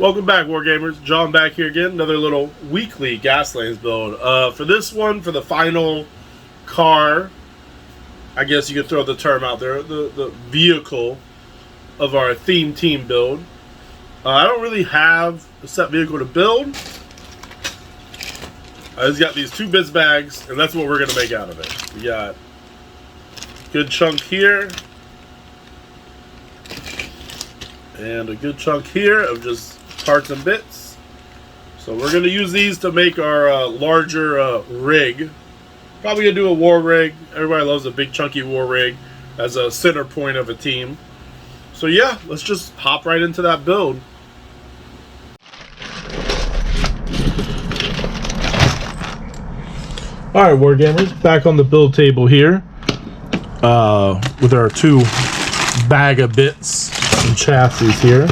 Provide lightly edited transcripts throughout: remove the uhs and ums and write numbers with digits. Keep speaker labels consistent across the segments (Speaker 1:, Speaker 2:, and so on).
Speaker 1: Welcome back, wargamers. John back here again. Another little weekly gaslands build. For this one, for the final car, I guess you could throw the term out there, the vehicle of our theme team build. I don't really have a set vehicle to build. I just got these 2 bits bags, and that's what we're going to make out of it. We got a good chunk here, and a good chunk here of just parts and bits. So we're going to use these to make our larger rig. Probably going to do a war rig. Everybody loves a big chunky war rig as a center point of a team. So yeah, let's just hop right into that build. Alright, wargamers, back on the build table here with our 2 bag of bits and chassis here.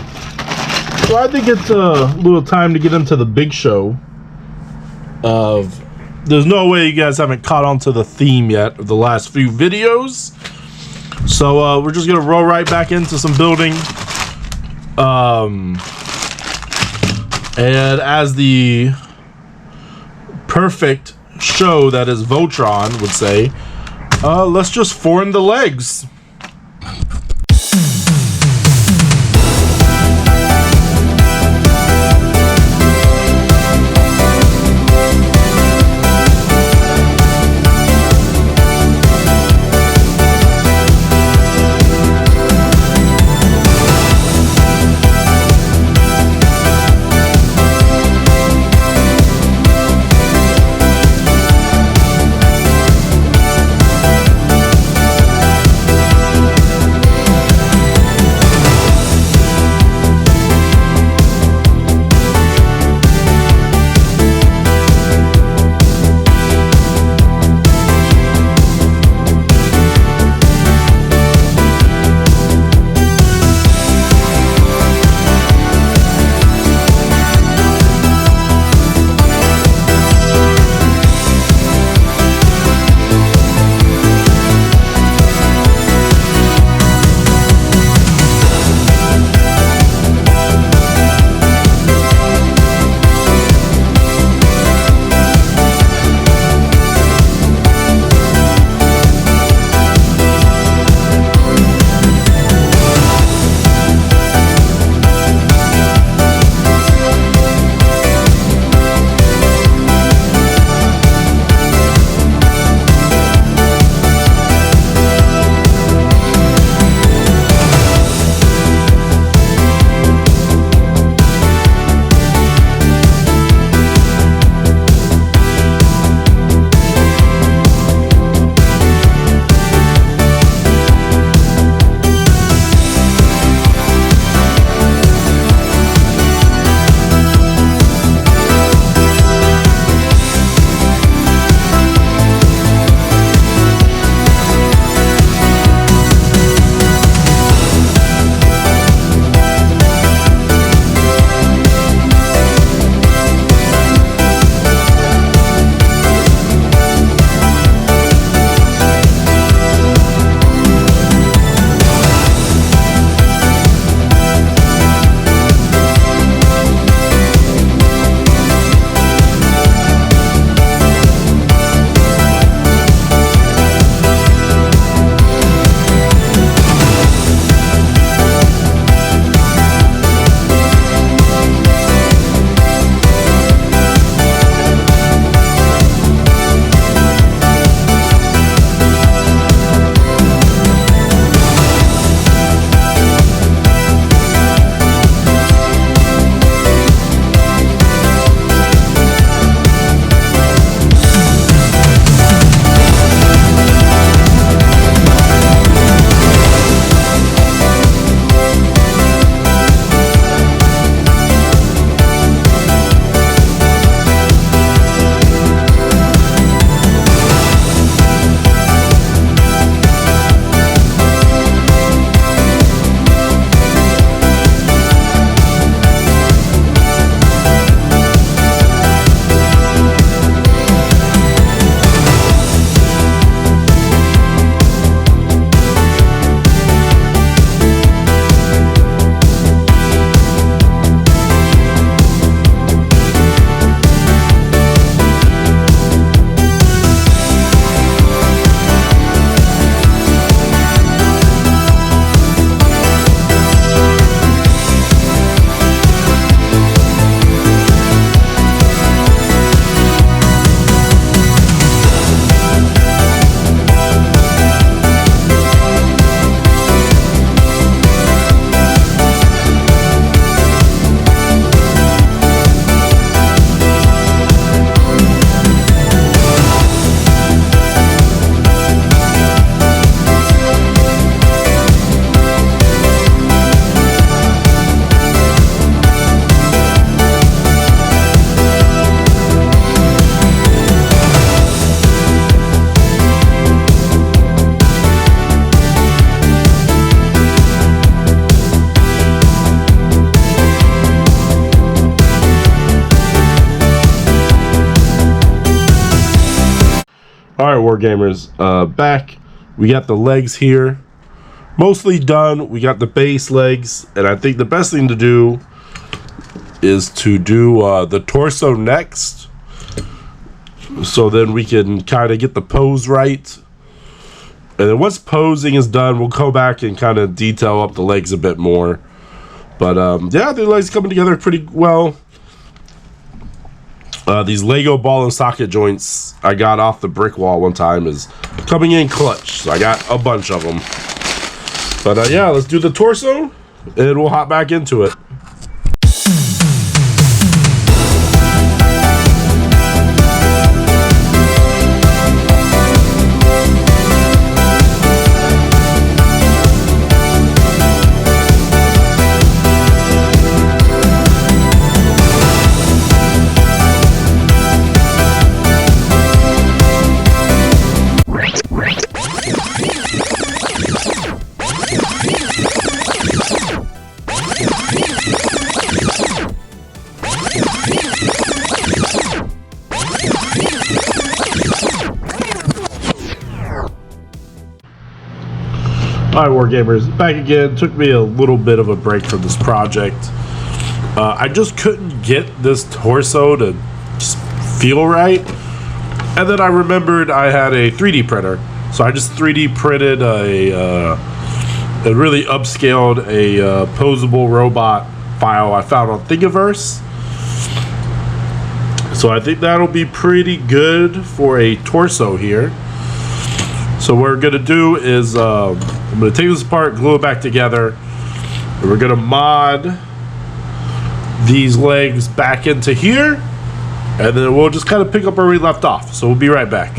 Speaker 1: So I think it's a little time to get into the big show of, there's no way you guys haven't caught on to the theme yet of the last few videos. So we're just going to roll right back into some building. And as the perfect show that is Voltron would say, let's just form the legs. All right, Wargamers, back. We got the legs here, mostly done. We got the base legs, and I think the best thing to do is to do the torso next, so then we can kind of get the pose right. And then once posing is done, we'll go back and kind of detail up the legs a bit more. But yeah, the legs coming together pretty well. These Lego ball and socket joints I got off the brick wall one time is coming in clutch. So I got a bunch of them. But yeah, let's do the torso and we'll hop back into it. Alright, Wargamers, back again. Took me a little bit of a break from this project. I just couldn't get this torso to just feel right. And then I remembered I had a 3D printer. So I just 3D printed a really upscaled a posable robot file I found on Thingiverse. So I think that'll be pretty good for a torso here. So what we're going to do is I'm going to take this apart, glue it back together, and we're going to mod these legs back into here, and then we'll just kind of pick up where we left off. So we'll be right back.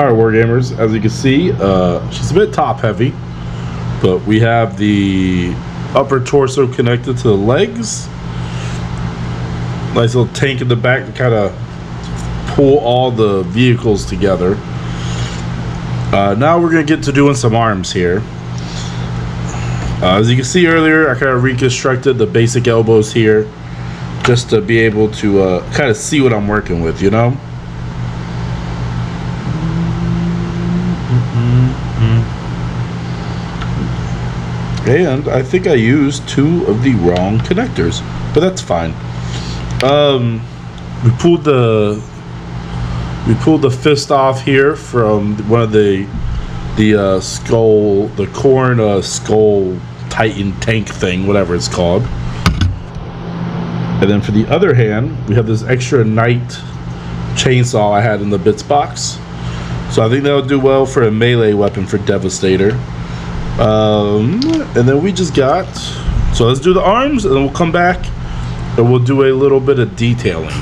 Speaker 1: Alright, Wargamers, as you can see, she's a bit top heavy, but we have the upper torso connected to the legs. Nice little tank in the back to kind of pull all the vehicles together. Now we're going to get to doing some arms here. As you can see earlier, I kind of reconstructed the basic elbows here just to be able to kind of see what I'm working with, you know? And I think I used 2 of the wrong connectors, but that's fine. We pulled the fist off here from one of the corn skull Titan tank thing, whatever it's called. And then for the other hand, we have this extra knight chainsaw I had in the bits box. So I think that'll do well for a melee weapon for Devastator. And then we just got, so let's do the arms and then we'll come back and we'll do a little bit of detailing.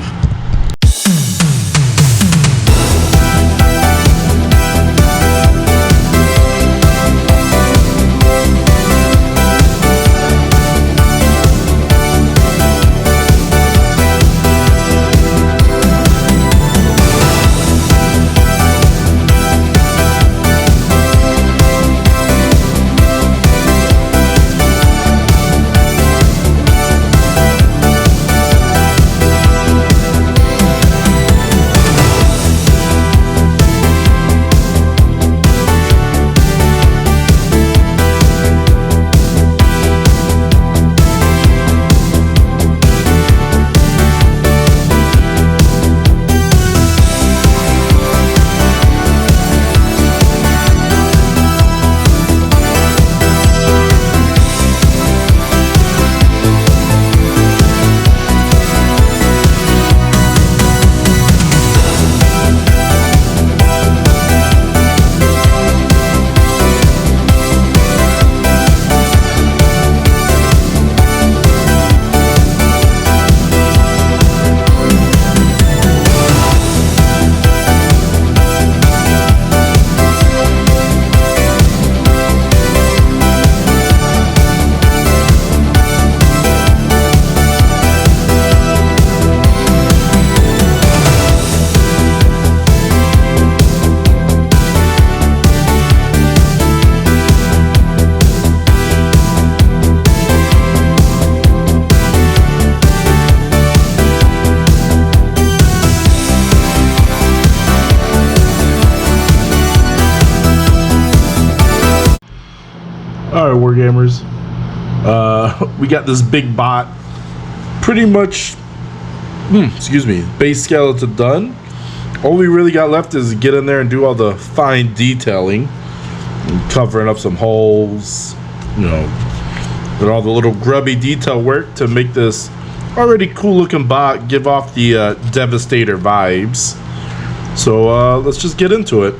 Speaker 1: Alright, Wargamers. We got this big bot. Pretty much, base skeleton done. All we really got left is to get in there and do all the fine detailing. And covering up some holes, you know, and all the little grubby detail work to make this already cool looking bot give off the Devastator vibes. So let's just get into it.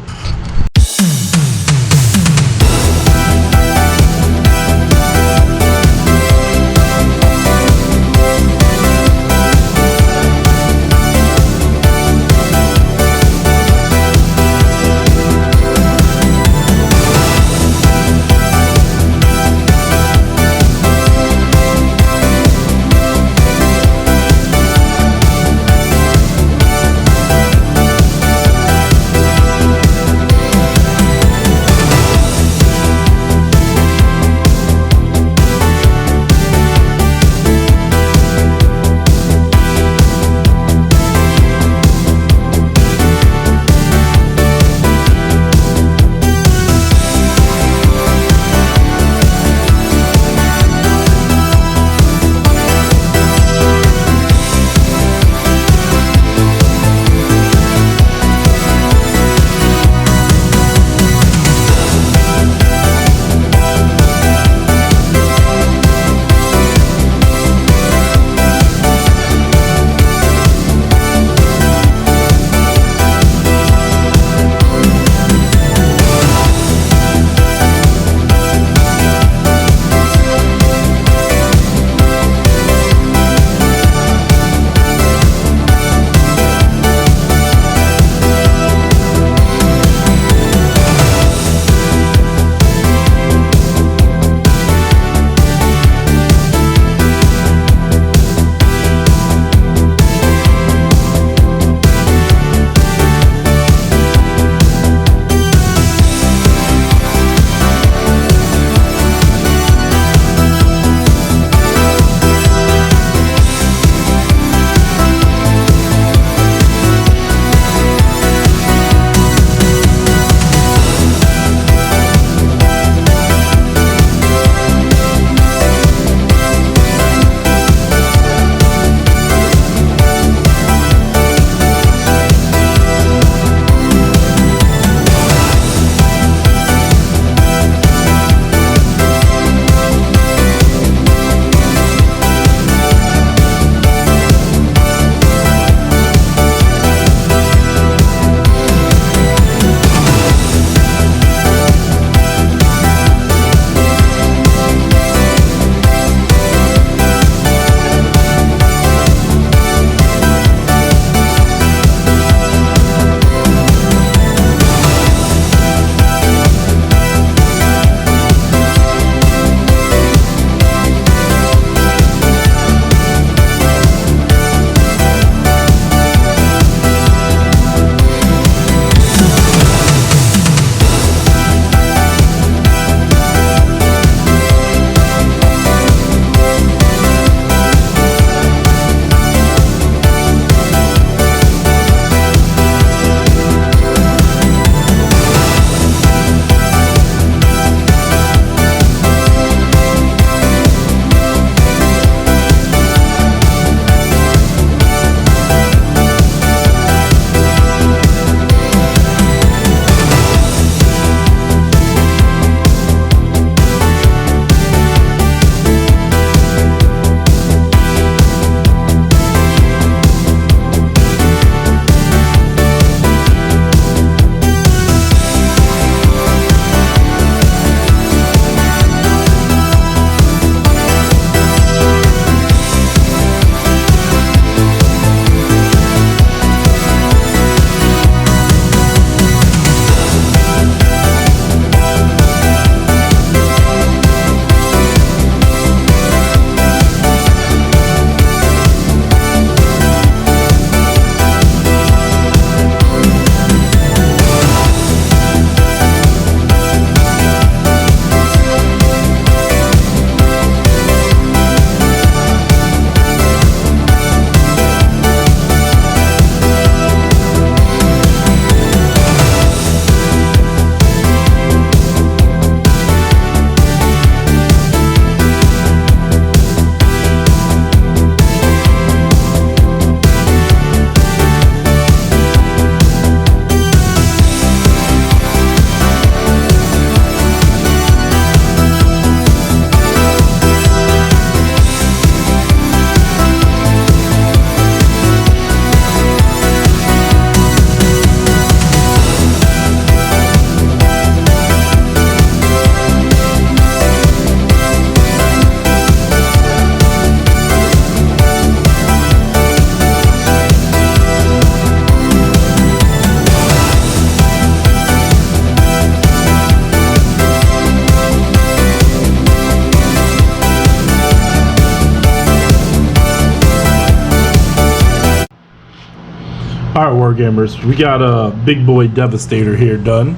Speaker 1: Alright, Wargamers, we got a big boy Devastator here done.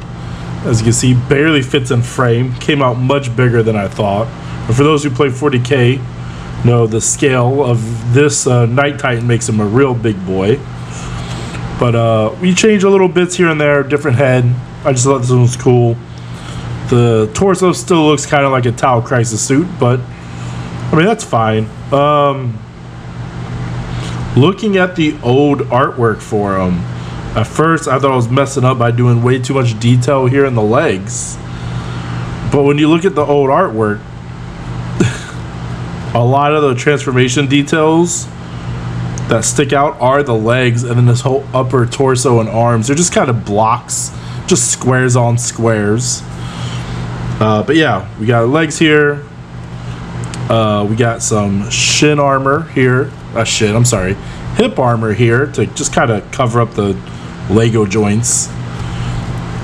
Speaker 1: As you can see, barely fits in frame. Came out much bigger than I thought. But for those who play 40k, know the scale of this Night Titan makes him a real big boy. But we changed a little bits here and there, different head. I just thought this one was cool. The torso still looks kind of like a Tau Crisis suit, but I mean, that's fine. Looking at the old artwork for him, at first I thought I was messing up by doing way too much detail here in the legs. But when you look at the old artwork, a lot of the transformation details that stick out are the legs, and then this whole upper torso and arms. They're just kind of blocks, just squares on squares. But yeah, we got legs here. We got some shin armor here. Hip armor here to just kind of cover up the Lego joints.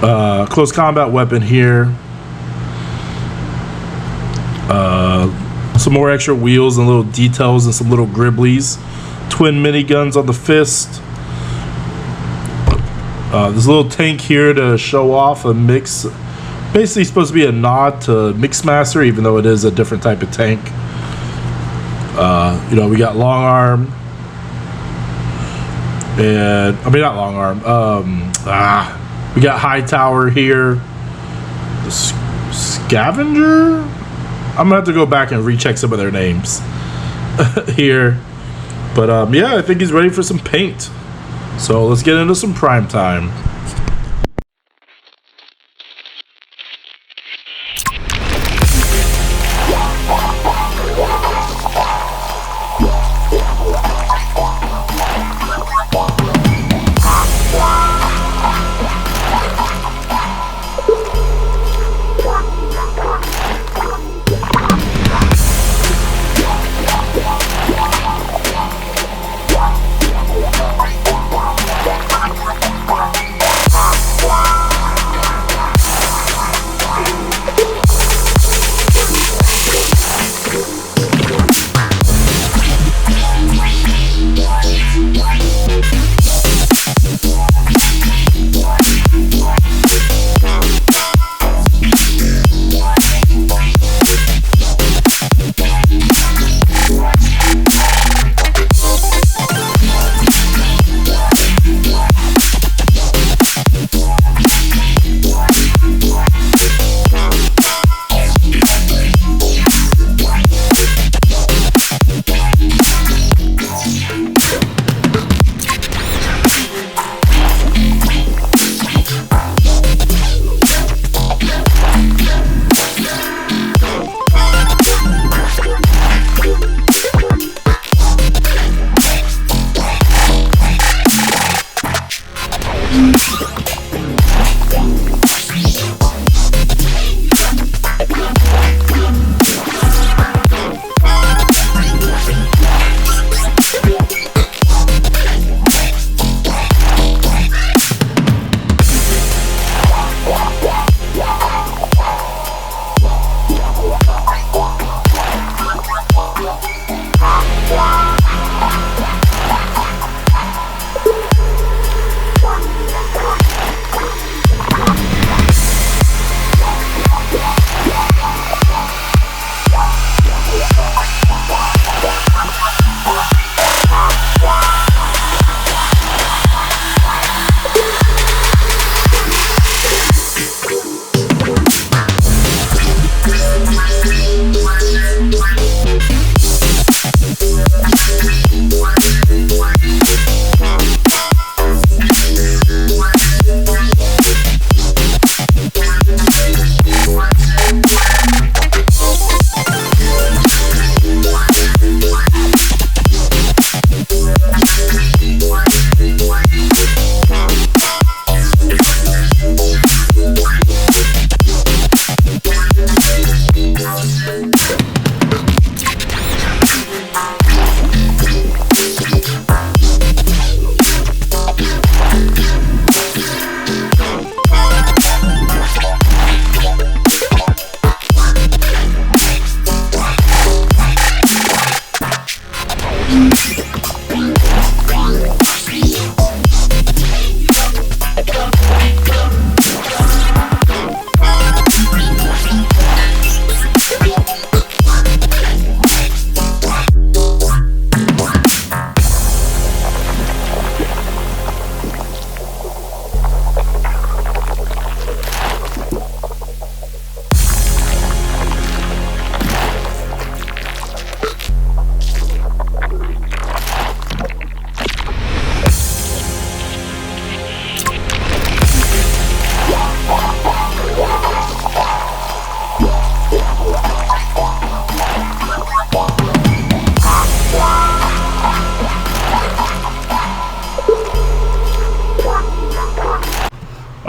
Speaker 1: Close combat weapon here. Some more extra wheels and little details and some little gribblies. Twin miniguns on the fist. This little tank here to show off a mix. Basically supposed to be a nod to Mixmaster, even though it is a different type of tank. You know, we got long arm. And I mean, not long arm. We got high tower here. The scavenger. I'm gonna have to go back and recheck some of their names here. But yeah, I think he's ready for some paint. So let's get into some prime time.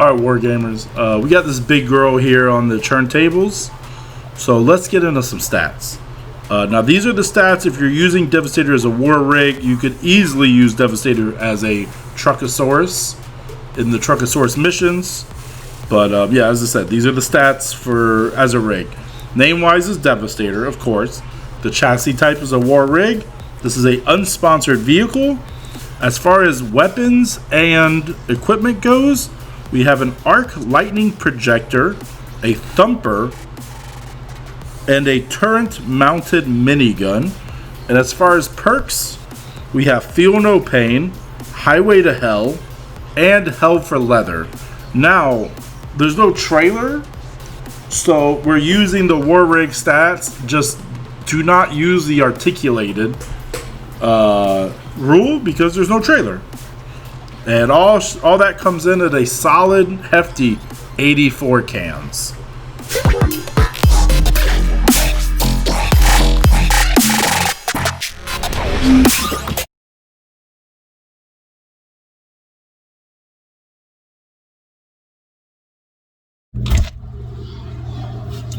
Speaker 1: All right, wargamers. We got this big girl here on the turntables. So let's get into some stats. Now these are the stats if you're using Devastator as a war rig. You could easily use Devastator as a Truckosaurus in the Truckosaurus missions. But yeah, as I said, these are the stats for as a rig. Name-wise is Devastator, of course. The chassis type is a war rig. This is a unsponsored vehicle. As far as weapons and equipment goes, we have an arc lightning projector, a thumper, and a turret-mounted minigun. And as far as perks, we have Feel No Pain, Highway to Hell, and Hell for Leather. Now, there's no trailer, so we're using the War Rig stats. Just do not use the articulated rule because there's no trailer. And all that comes in at a solid, hefty 84 cans.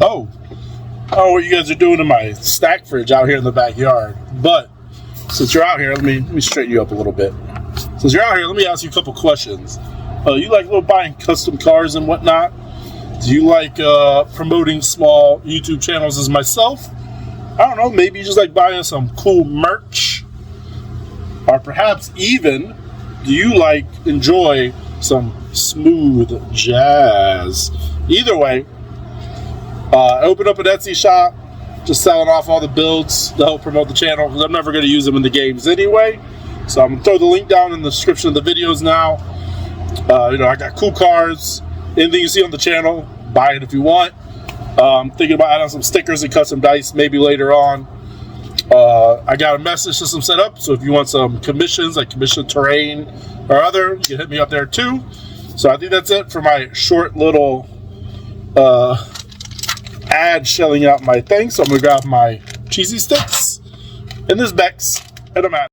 Speaker 1: Oh, I don't know what you guys are doing in my stack fridge out here in the backyard, but since you're out here, let me straighten you up a little bit. Since you're out here, let me ask you a couple questions. You like buying custom cars and whatnot? Do you like promoting small YouTube channels as myself? I don't know, maybe you just like buying some cool merch? Or perhaps even, do you like enjoy some smooth jazz? Either way, open up an Etsy shop, just selling off all the builds to help promote the channel because I'm never going to use them in the games anyway. So I'm going to throw the link down in the description of the videos now. You know, I got cool cars, anything you see on the channel, buy it if you want. I'm thinking about adding some stickers and custom dice maybe later on. I got a message system set up, so if you want some commissions, like commission terrain or other, you can hit me up there too. So I think that's it for my short little ad shelling out my thing. So I'm gonna grab my cheesy sticks and this Bex, and I'm out.